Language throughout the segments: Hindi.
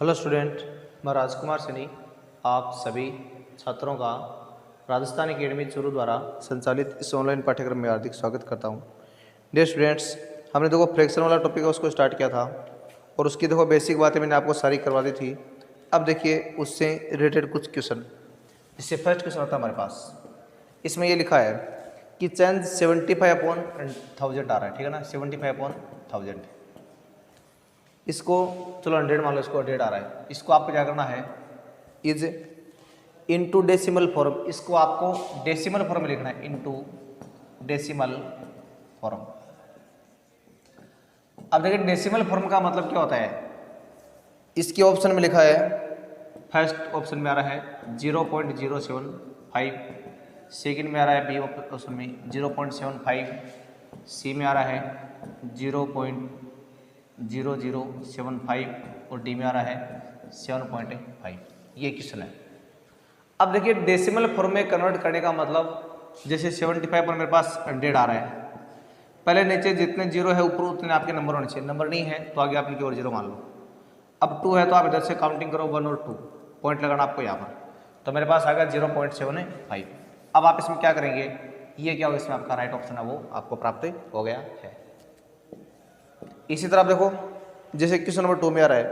हेलो स्टूडेंट, मैं राजकुमार सैनी आप सभी छात्रों का राजस्थान एकेडमी चूरू द्वारा संचालित इस ऑनलाइन पाठ्यक्रम में हार्दिक स्वागत करता हूं। डियर स्टूडेंट्स, हमने देखो फ्रैक्शन वाला टॉपिक है उसको स्टार्ट किया था और उसकी देखो बेसिक बातें मैंने आपको सारी करवा दी थी। अब देखिए उससे रिलेटेड कुछ क्वेश्चन। इससे फर्स्ट क्वेश्चन आता है हमारे पास, इसमें ये लिखा है कि चेंज 75/1000 आ रहा है, ठीक है ना। 75/1000 इसको चलो 100 मान लो, इसको 100 आ रहा है। इसको आपको क्या करना है, इज इनटू डेसिमल फॉर्म, इसको आपको डेसिमल फॉर्म में लिखना है, इनटू डेसिमल फॉर्म। अब देखिए डेसिमल फॉर्म का मतलब क्या होता है। इसके ऑप्शन में लिखा है, फर्स्ट ऑप्शन में आ रहा है 0.075, सेकंड में आ रहा है बी ऑप्शन में 0.75, सी में आ रहा है 0.0075 और डी में आ रहा है 7.5। ये क्वेश्चन है। अब देखिए डेसिमल फॉर्म में कन्वर्ट करने का मतलब, जैसे 75 पर मेरे पास 100 आ रहा है, पहले नीचे जितने जीरो है ऊपर उतने आपके नंबर होने चाहिए। नंबर नहीं है तो आगे आप इनकी और जीरो मान लो। अब 2 है तो आप इधर से काउंटिंग करो 1 और 2, पॉइंट लगाना आपको यहाँ पर, तो मेरे पास आ गया 0.75। अब आप इसमें क्या करेंगे, ये क्या होगा, इसमें आपका राइट ऑप्शन है वो आपको प्राप्त हो गया है। इसी तरह आप देखो, जैसे क्वेश्चन नंबर 2 में आ रहा है,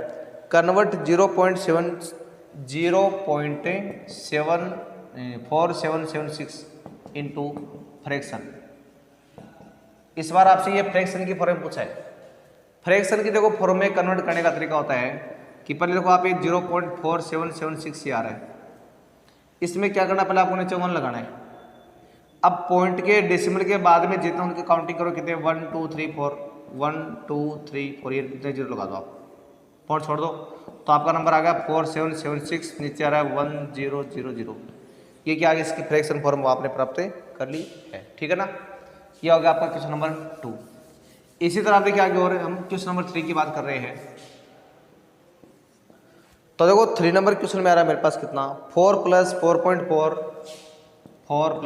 कन्वर्ट 0.4776 इंटू फ्रैक्शन। इस बार आपसे ये फ्रैक्शन की फॉर्म पूछा है। फ्रैक्शन की देखो फॉर्म में कन्वर्ट करने का तरीका होता है कि पहले देखो आप ये 0.4776 आ रहा है, इसमें क्या करना, पहले आपको नीचे 1 लगाना है। अब पॉइंट के डेसिमल के बाद में जितना उनकी काउंटिंग करो, कितने 1 2 3 4, 1 2 3 4, ये इतने जीरो लगा दो, आप पॉइंट छोड़ दो, तो आपका नंबर आ गया 4776, नीचे आ रहा है 1000। ये क्या आ गया, इसकी फ्रैक्शन फॉर्म आपने प्राप्त कर ली है, ठीक है ना। ये हो गया आपका क्वेश्चन नंबर 2। इसी तरह देखिए आगे और हम क्वेश्चन नंबर 3 की बात कर रहे हैं। तो देखो 3 नंबर क्वेश्चन में आ रहा है मेरे पास कितना, 4 + 4.4, 4 +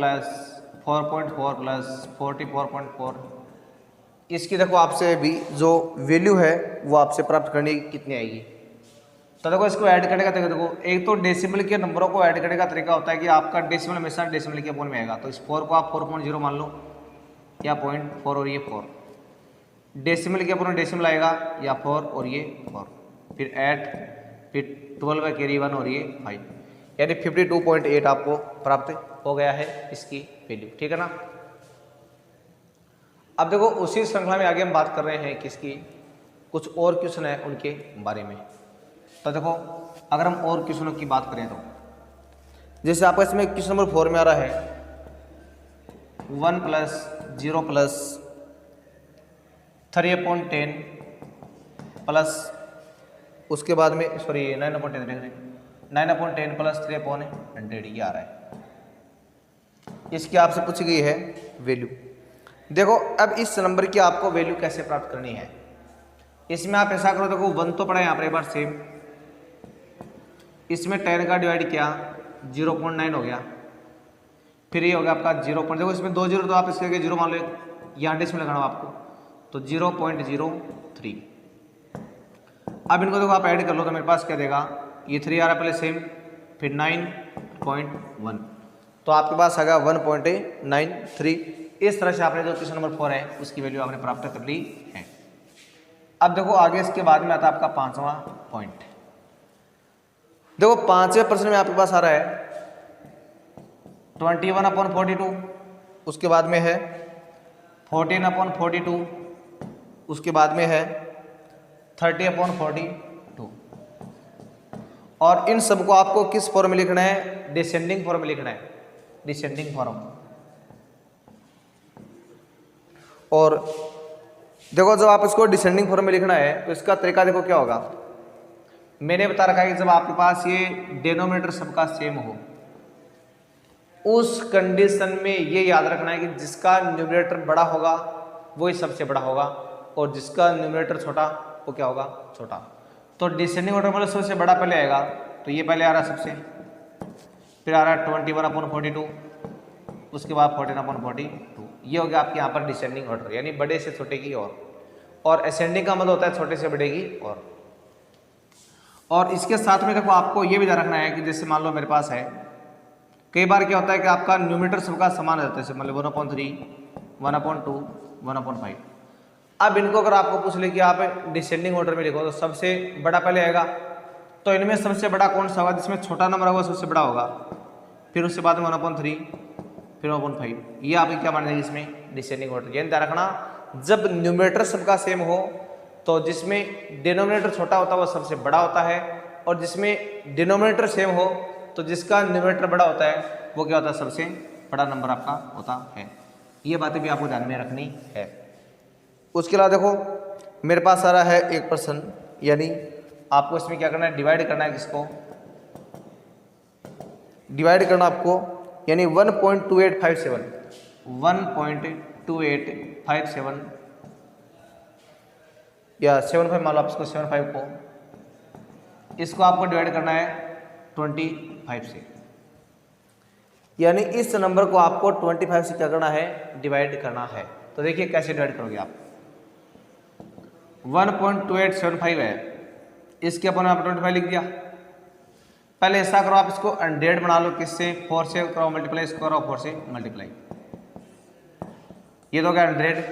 4.4 + 44.4। इसकी देखो आपसे भी जो वैल्यू है वो आपसे प्राप्त करनी कितनी आएगी। तो देखो इसको ऐड करने का तरीका देखो, एक तो डेसिमल के नंबरों को ऐड करने का तरीका होता है कि आपका डेसिमल हमेशा डेसिमल के अपोन में आएगा। तो इस 4 को आप 4.0 मान लो, या 0.4 और ये 4, डेसिमल के अपोन डेसिमल आएगा, या 4 और ये 4, फिर 8, फिर 12 का कैरी 1 और ये 5, यानी 52.8 आपको प्राप्त हो गया है इसकी वैल्यू, ठीक है ना। अब देखो उसी श्रृंखला में आगे हम बात कर रहे हैं किसकी, कुछ और क्वेश्चन है उनके बारे में। तो देखो अगर हम और क्वेश्चनों की बात करें तो, जैसे आपका इसमें क्वेश्चन नंबर 4 में आ रहा है 1 + 0 + 3/10 प्लस उसके बाद में 9/10 + 3/100 ये आ रहा है। इसकी आपसे पूछी गई है वैल्यू। देखो अब इस नंबर की आपको वैल्यू कैसे प्राप्त करनी है। इसमें आप ऐसा करो, देखो 1 तो पड़ा है यहाँ पर एक बार सेम, इसमें 10 का डिवाइड किया 0.9 हो गया, फिर ये हो गया आपका 0. देखो इसमें 2 जीरो तो आप इसके 0 मान लो, यहाँ डेसिमल लगाना आपको, तो 0.03। अब इनको देखो आप ऐड कर लो तो मेरे पास क्या देगा, ये 3 आ रहा है पहले सेम, फिर 9.1, तो आपके पास आ गया 1.93। इस तरह से आपने जो क्वेश्चन नंबर 4 है उसकी वैल्यू आपने प्राप्त कर ली है। अब देखो आगे इसके बाद में आता है आपका 5वां पॉइंट। देखो 5वें प्रश्न में आपके पास आ रहा है 21/42, उसके बाद में है 14/42, उसके बाद में है 30/42, और इन सबको आपको किस फॉर्म में लिखना है, डिसेंडिंग फॉर्म में लिखना है, डिसेंडिंग फॉर्म। और देखो जब आप इसको डिसेंडिंग फॉर्म में लिखना है तो इसका तरीका देखो क्या होगा, मैंने बता रखा है कि जब आपके पास ये डिनोमिनेटर सबका सेम हो, उस कंडीशन में ये याद रखना है कि जिसका न्यूमरेटर बड़ा होगा वही सबसे बड़ा होगा, और जिसका न्यूमरेटर छोटा वो क्या होगा, छोटा। तो डिसेंडिंग ऑर्डर मतलब सबसे बड़ा पहले आएगा, तो ये पहले आ रहा है सबसे, फिर आ रहा है 21/42, उसके बाद 14/42। ये हो गया आपके यहाँ पर डिसेंडिंग ऑर्डर, यानी बड़े से छोटे की और असेंडिंग का मतलब होता है छोटे से बड़े की और। और इसके साथ में देखो आपको ये भी ध्यान रखना है कि जैसे मान लो मेरे पास है, कई बार क्या होता है कि आपका न्यूमरेटर सबका समान रहता है, जैसे मतलब 1/3, 1/2, 1/5। अब इनको अगर आपको पूछ ले कि आप डिसेंडिंग ऑर्डर में लिखो तो सबसे बड़ा पहले आएगा, तो इनमें सबसे बड़ा कौन सा होगा, जिसमें छोटा नंबर होगा सबसे बड़ा होगा, फिर उसके बाद में 1/3, फिर 1/5। ये आप क्या मान लेंगे इसमें डिसेंडिंग ऑर्डर। यानी ध्यान रखना, जब न्यूमरेटर सबका सेम हो तो जिसमें डिनोमिनेटर छोटा होता है वो सबसे बड़ा होता है, और जिसमें डिनोमिनेटर सेम हो तो जिसका न्यूमरेटर बड़ा होता है वो क्या होता है, सबसे बड़ा नंबर आपका होता है। ये बातें भी आपको ध्यान में रखनी है। उसके अलावा देखो मेरे पास आ रहा है 1%, यानी आपको इसमें क्या करना है, डिवाइड करना है। किसको डिवाइड करना आपको, यानी 1.2857, 1.2857 या 75 मान लो आप इसको, 75 को, इसको आपको डिवाइड करना है 25 से। यानी इस नंबर को आपको 25 से क्या करना है, डिवाइड करना है। तो देखिए कैसे डिवाइड करोगे आप। 1.2875 है, इसके अपन आप 25 लिख दिया। पहले ऐसा करो, आप इसको 100 बना लो, किससे, 4 से करो मल्टीप्लाई, इसको करो 4 से मल्टीप्लाई, ये तो क्या 100।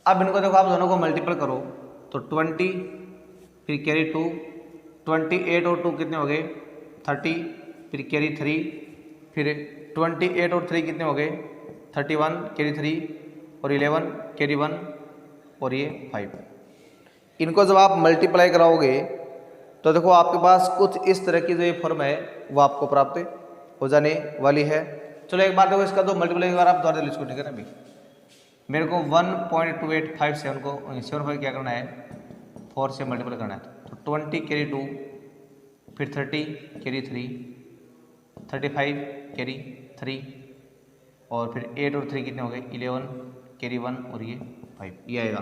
अब इनको देखो आप दोनों को मल्टीपल करो तो 20, फिर कैरी 2, 28 और 2 कितने हो गए 30, फिर कैरी 3, फिर 28 और 3 कितने हो गए 31, कैरी 3 और 11, कैरी 1 और ये 5। इनको जब आप मल्टीप्लाई कराओगे तो देखो आपके पास कुछ इस तरह की जो ये फॉर्म है वो आपको प्राप्त हो जाने वाली है। चलो एक बार देखो इसका तो मल्टीप्लाई एक बार आप द्वारा इसको, ठीक है ना भाई। मेरे को 1.2857 को 75 क्या करना है, 4 से मल्टीप्लाई करना है। तो 20 कैरी 2, फिर 30 कैरी 3, 35 कैरी 3, और फिर 8 और 3 कितने हो गए 11, कैरी 1 और ये 5, ये आएगा।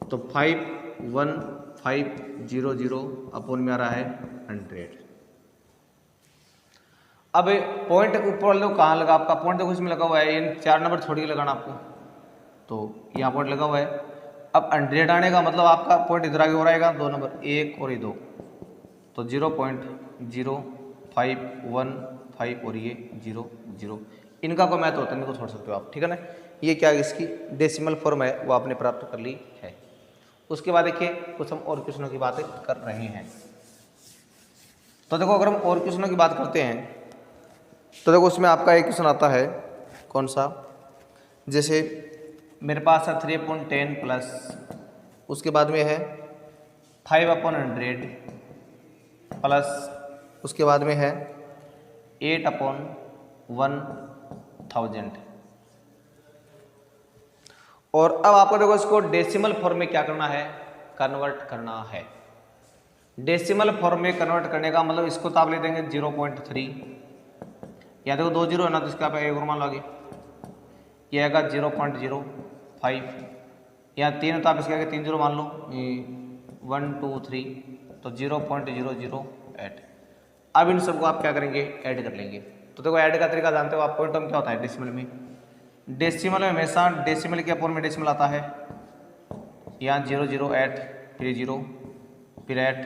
तो 51500 अपोन में आ रहा है 100। अब पॉइंट ऊपर वाले कहाँ लगा आपका, पॉइंट देखो इसमें लगा हुआ है, इन 4 नंबर छोड़ के लगाना आपको, तो यहाँ पॉइंट लगा हुआ है। अब 100 आने का मतलब आपका पॉइंट इधर आगे हो रहेगा, 2 नंबर 1 और ये 2, तो 0.0515 और ये 0.0। इनका कोई मैथ होता है, इनको छोड़ सकते हो आप, ठीक है ना। ये क्या इसकी डेसिमल फॉर्म है वो आपने प्राप्त कर ली है। उसके बाद देखिए कुछ हम और क्वेश्चनों की बातें कर रहे हैं। तो देखो अगर हम और क्वेश्चनों की बात करते हैं तो देखो उसमें आपका एक क्वेश्चन आता है, कौन सा, जैसे मेरे पास है 3/10 प्लस, उसके बाद में है 5/100 प्लस, उसके बाद में है 8/1000। और अब आपको देखो इसको डेसिमल फॉर्म में क्या करना है, कन्वर्ट करना है। डेसिमल फॉर्म में कन्वर्ट करने का मतलब इसको तो आप ले देंगे 0.3, या देखो 2 0 है ना, तो इसका आप एक और मान लोगे, ये आएगा 0.05, यहाँ 3 तो आप इसके आगे 3 0 मान लो, 1 2 3, तो 0.008। अब इन सबको आप क्या करेंगे, ऐड कर लेंगे। तो देखो ऐड का तरीका जानते हो आप, पॉइंट टर्म क्या होता है डेसिमल में, डेसिमल में हमेशा डेसिमल के अपोन में डेसिमल आता है। यहाँ 008, फिर 0, फिर 8,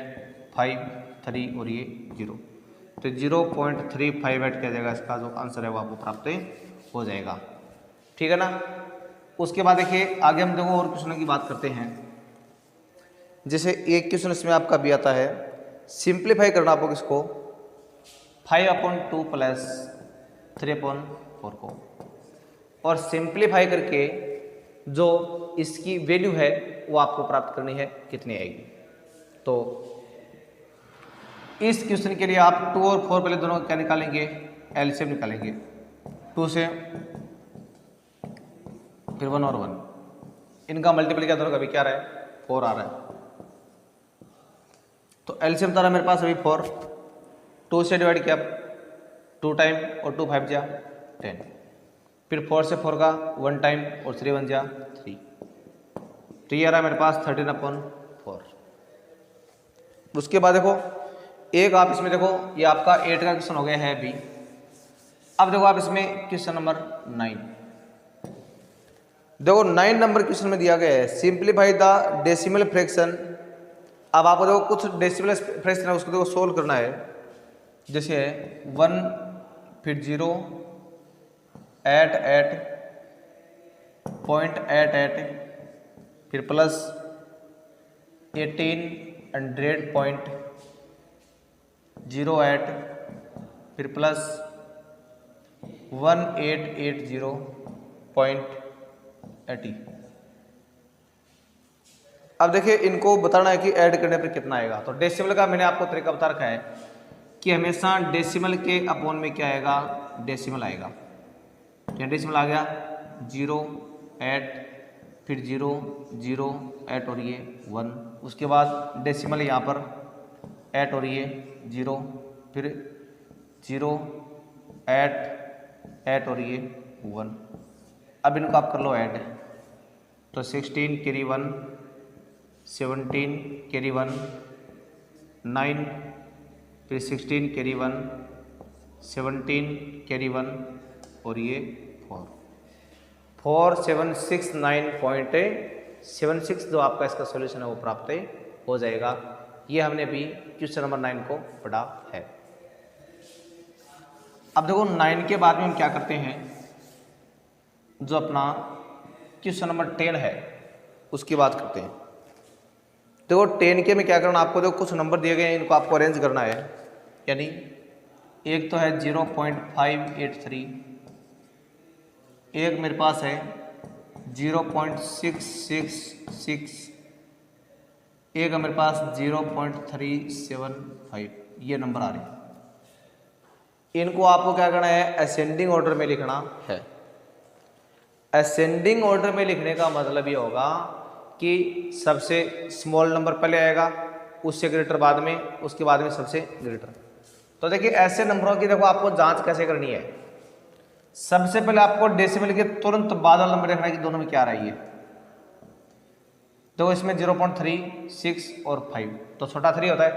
5, 3 और ये 0, तो 0.358 क्या जाएगा, इसका जो आंसर है वो आपको प्राप्त हो जाएगा, ठीक है ना। उसके बाद देखिए आगे हम देखो और क्वेश्चनों की बात करते हैं। जैसे एक क्वेश्चन इसमें आपका भी आता है, सिंप्लीफाई करना आपको किसको, 5/2 प्लस 3/4 को, और सिंप्लीफाई करके जो इसकी वैल्यू है वो आपको प्राप्त करनी है, कितनी आएगी। तो इस क्वेश्चन के लिए आप 2 और 4 पहले दोनों क्या निकालेंगे, एलसीएम निकालेंगे। 2 से फिर 1 और 1, इनका मल्टीपल क्या दोनों का भी क्या आ रहा है, 4 आ रहा है। तो एलसीएम तारा मेरे पास अभी 4, 2 से डिवाइड किया 2 टाइम, और 2 5 जा 10, फिर 4 से 4 का 1 टाइम, और 3 1 जा 3, तो ये आ रहा है मेरे पास 13/4। उसके बाद देखो एक आप इसमें देखो, ये आपका 8 का क्वेश्चन हो गया है अभी। अब देखो आप इसमें क्वेश्चन नंबर 9, देखो 9 नंबर क्वेश्चन में दिया गया है, सिंप्लीफाई द डेसिमल फ्रैक्शन अब आपको देखो कुछ डेसिमल फ्रैक्शन है उसको देखो सोल्व करना है। जैसे 1 फिर 0 एट पॉइंट एट फिर प्लस 1800.08 फिर प्लस 1880.80। अब देखिए इनको बताना है कि ऐड करने पर कितना आएगा। तो डेसिमल का मैंने आपको तरीका बता रखा है कि हमेशा डेसिमल के अपॉन में क्या आएगा, डेसिमल आएगा। क्या डेसिमल आ गया 0 8 फिर 0 0 8 और ये 1, उसके बाद डेसिमल यहाँ पर 8 और ये 0 फिर 0 8 8 और ये 1। अब इनको आप कर लो ऐड। तो 16 कैरी 1 17 कैरी 1 9 फिर 16 कैरी 1 17 कैरी 1 और ये 4769.76 जो आपका इसका सॉल्यूशन है वो प्राप्त हो जाएगा। ये हमने अभी क्वेश्चन नंबर 9 को पढ़ा है। अब देखो 9 के बाद में हम क्या करते हैं, जो अपना क्वेश्चन नंबर 10 है उसकी बात करते हैं। देखो 10 के में क्या करना, आपको देखो कुछ नंबर दिए गए हैं, इनको आपको अरेंज करना है। यानी एक तो है 0.583, एक मेरे पास है 0.666, एक है मेरे पास 0.375। ये नंबर आ रहे हैं। इनको आपको क्या करना है, असेंडिंग ऑर्डर में लिखना है। असेंडिंग ऑर्डर में लिखने का मतलब ये होगा कि सबसे स्मॉल नंबर पहले आएगा, उससे ग्रेटर बाद में, उसके बाद में सबसे ग्रेटर। तो देखिए ऐसे नंबरों की देखो आपको जांच कैसे करनी है। सबसे पहले आपको डेसिमल के तुरंत बाद वाला नंबर देखना है कि दोनों में क्या आ रही है। तो इसमें 0.36 और 5, तो छोटा 3 होता है,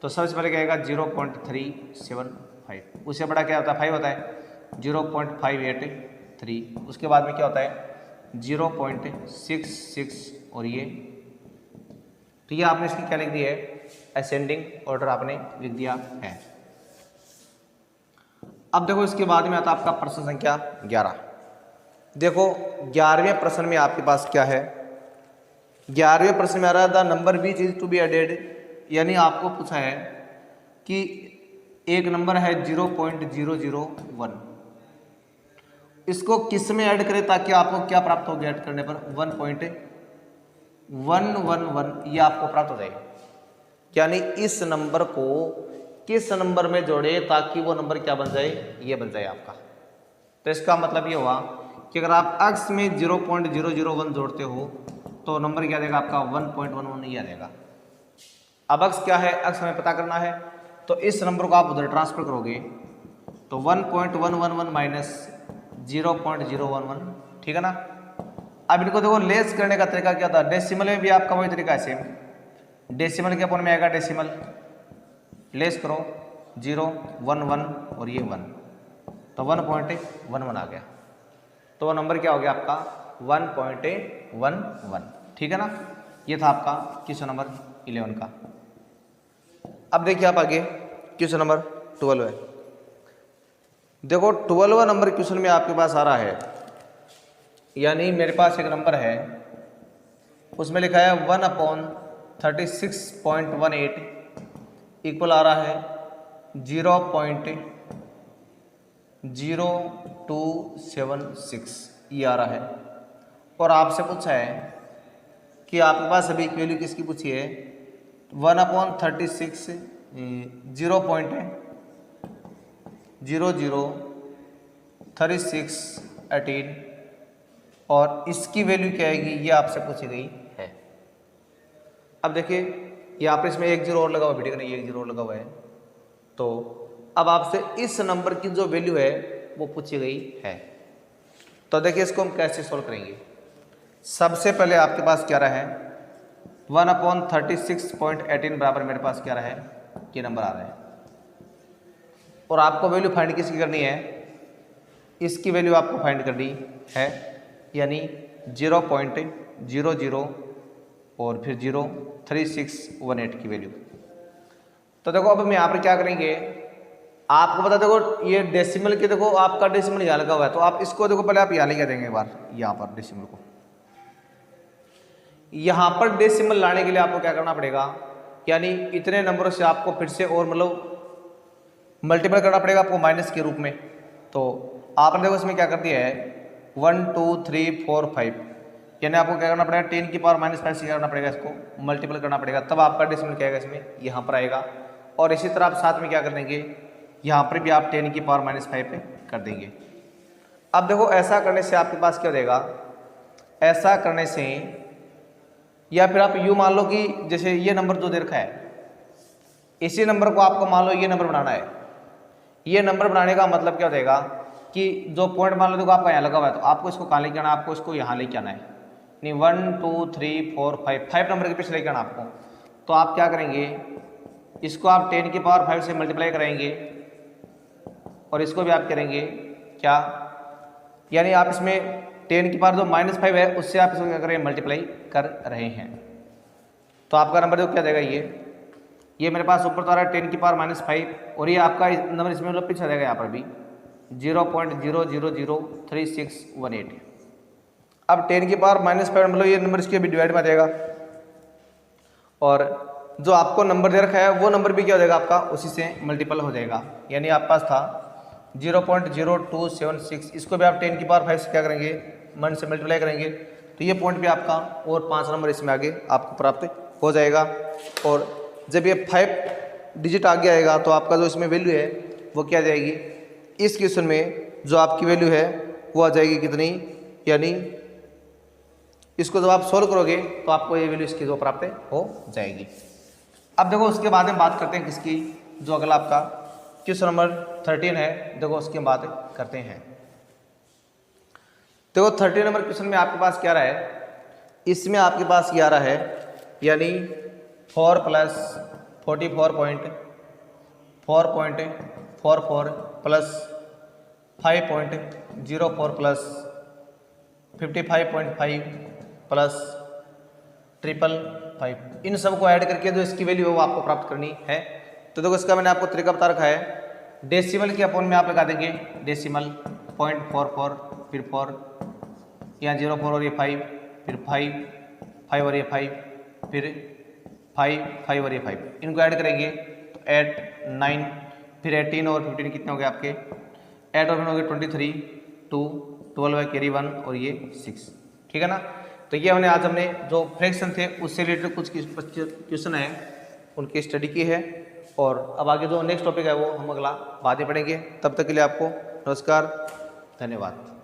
तो सबसे पहले क्या आएगा 0.375। उससे बड़ा क्या होता है 5 होता है 0.583। उसके बाद में क्या होता है 0.66 और ये, तो ये आपने इसकी क्या लिख दी है, असेंडिंग ऑर्डर आपने लिख दिया है। अब देखो इसके बाद में आता आपका प्रश्न संख्या 11। देखो 11वें प्रश्न में आपके पास क्या है, 11वें प्रश्न में आ रहा है the number which is to be added. यानी आपको पूछा है कि एक नंबर है 0.001, इसको किस में ऐड करें ताकि आपको क्या प्राप्त होगा, ऐड करने पर 1.111 ये आपको प्राप्त हो जाएगा। यानी इस नंबर को किस नंबर में जोड़े ताकि वो नंबर क्या बन जाए, ये बन जाए आपका। तो इसका मतलब ये हुआ कि अगर आप अक्स में 0.001 जोड़ते हो तो नंबर क्या देगा आपका 1.11 ये आ जाएगा। अब अक्स क्या है, अक्स हमें पता करना है, तो इस नंबर को आप उधर ट्रांसफर करोगे तो 1.111 माइनस 0.011, ठीक है ना। अब इनको देखो लेस करने का तरीका क्या था, डेसिमल में भी आपका वही तरीका है सेम। डेसिमल के अपन में आएगा डेसिमल, लेस करो 0 1 1 और ये 1, तो 1.11 आ गया। तो वो नंबर क्या हो गया आपका 1.11, ठीक है ना। ये था आपका क्वेश्चन नंबर 11 का। अब देखिए आप आगे क्वेश्चन नंबर 12 है। देखो 12वां नंबर क्वेश्चन में आपके पास आ रहा है, यानी मेरे पास एक नंबर है उसमें लिखा है 1/36.18 इक्वल आ रहा है 0.0276 ये आ रहा है। और आपसे पूछा है कि आपके पास अभी वैल्यू किसकी पूछी है, 1/36 0.003618 और इसकी वैल्यू क्या आएगी ये आपसे पूछी गई है। अब देखिए यहाँ पर इसमें 1 0 और लगा हुआ है, ठीक है ना, 1 0 और लगा हुआ है। तो अब आपसे इस नंबर की जो वैल्यू है वो पूछी गई है। तो देखिए इसको हम कैसे सोल्व करेंगे। सबसे पहले आपके पास क्या रहा है 1/36.18 बराबर मेरे पास क्या रहा है, ये नंबर आ रहा है। और आपको वैल्यू फाइंड किसकी करनी है, इसकी वैल्यू आपको फाइंड करनी है, यानी और फिर 03618 की वैल्यू। तो देखो अब हम यहाँ पर क्या करेंगे, आपको पता देखो ये डेसिमल के देखो आपका डेसिमल यहाँ लगा हुआ है, तो आप इसको देखो पहले आप यहाँ लेके देंगे एक बार, यहाँ पर डेसिमल को यहाँ पर डेसिमल लाने के लिए आपको क्या करना पड़ेगा, यानी इतने नंबरों से आपको फिर से और मतलब मल्टीपल करना पड़ेगा आपको माइनस के रूप में। तो आपने देखो इसमें क्या कर दिया है 1 2 3 4 5, यानी आपको क्या करना पड़ेगा 10 की पावर -5 से क्या करना पड़ेगा, इसको मल्टीपल करना पड़ेगा, तब आपका डेसिमल क्या आएगा इसमें यहाँ पर आएगा। और इसी तरह आप साथ में क्या कर देंगे, यहाँ पर भी आप 10 की पावर -5 पे कर देंगे। अब देखो ऐसा करने से आपके पास क्या हो जाएगा, ऐसा करने से या फिर आप यूँ मान लो कि जैसे ये नंबर जो दे रखा है, इसी नंबर को आपको मान लो ये नंबर बनाना है। ये नंबर बनाने का मतलब क्या हो जाएगा कि जो पॉइंट मान लो देखो आपका यहाँ लगा हुआ है, तो आपको इसको कहाँ लेके आना है, आपको इसको यहाँ लेके आना है, नहीं 1 2 3 4 5 नंबर के पीछे लेके आना आपको। तो आप क्या करेंगे, इसको आप 10 की पावर 5 से मल्टीप्लाई कराएंगे और इसको भी आप करेंगे क्या, यानी आप इसमें 10 की पावर जो -5 है उससे आप इसको क्या करें मल्टीप्लाई कर रहे हैं। तो आपका नंबर जो क्या देगा, ये मेरे पास ऊपर तो आ रहा है 10 की पावर -5 और ये आपका नंबर इसमें मतलब पीछे देगा यहाँ पर भी 0.0003618। अब 10 की पावर -5 मतलब ये नंबर इसके भी डिवाइड में आ जाएगा और जो आपको नंबर दे रखा है वो नंबर भी क्या हो जाएगा आपका उसी से मल्टीपल हो जाएगा। यानी आपके पास था 0.0276, इसको भी आप 10 की पावर 5 से क्या करेंगे 1 से मल्टीप्लाई करेंगे, तो ये पॉइंट भी आपका और 5 नंबर इसमें आगे आपको प्राप्त हो जाएगा। और जब ये 5 डिजिट आगे आएगा तो आपका जो इसमें वैल्यू है वो क्या आ जाएगी, इस क्वेश्चन में जो आपकी वैल्यू है वो आ जाएगी कितनी, यानी इसको जब आप सोल्व करोगे तो आपको ये वैल्यू इसकी जो प्राप्त हो जाएगी। अब देखो उसके बाद हम बात करते हैं किसकी, जो अगला आपका क्वेश्चन नंबर 13 है, देखो उसकी बात करते हैं। देखो 13 नंबर क्वेश्चन में आपके पास क्या रहा है, इसमें आपके पास क्या रहा है, यानी 4 + 44.44 प्लस 5.04 प्लस 55.5 प्लस 555, इन सब को ऐड करके जो इसकी वैल्यू है वो आपको प्राप्त करनी है। तो देखो इसका मैंने आपको तरीका बता रखा है, डेसिमल के अपॉन में आप लगा देंगे डेसिमल 0.44 फिर 4 यहाँ 0.4 और ये 5 फिर 5 और ये 5 फिर 5 और ये 5, इनको ऐड करेंगे तो 8 9 फिर 18 और 15 कितने हो गए आपके, 8 और 15 हो गए 23 2 12 है कैरी 1 और ये 6, ठीक है ना। तो ये हमने जो फ्रैक्शन थे उससे रिलेटेड कुछ क्वेश्चन है उनकी स्टडी की है। और अब आगे जो नेक्स्ट टॉपिक है वो हम अगला बाद में पढ़ेंगे। तब तक के लिए आपको नमस्कार, धन्यवाद।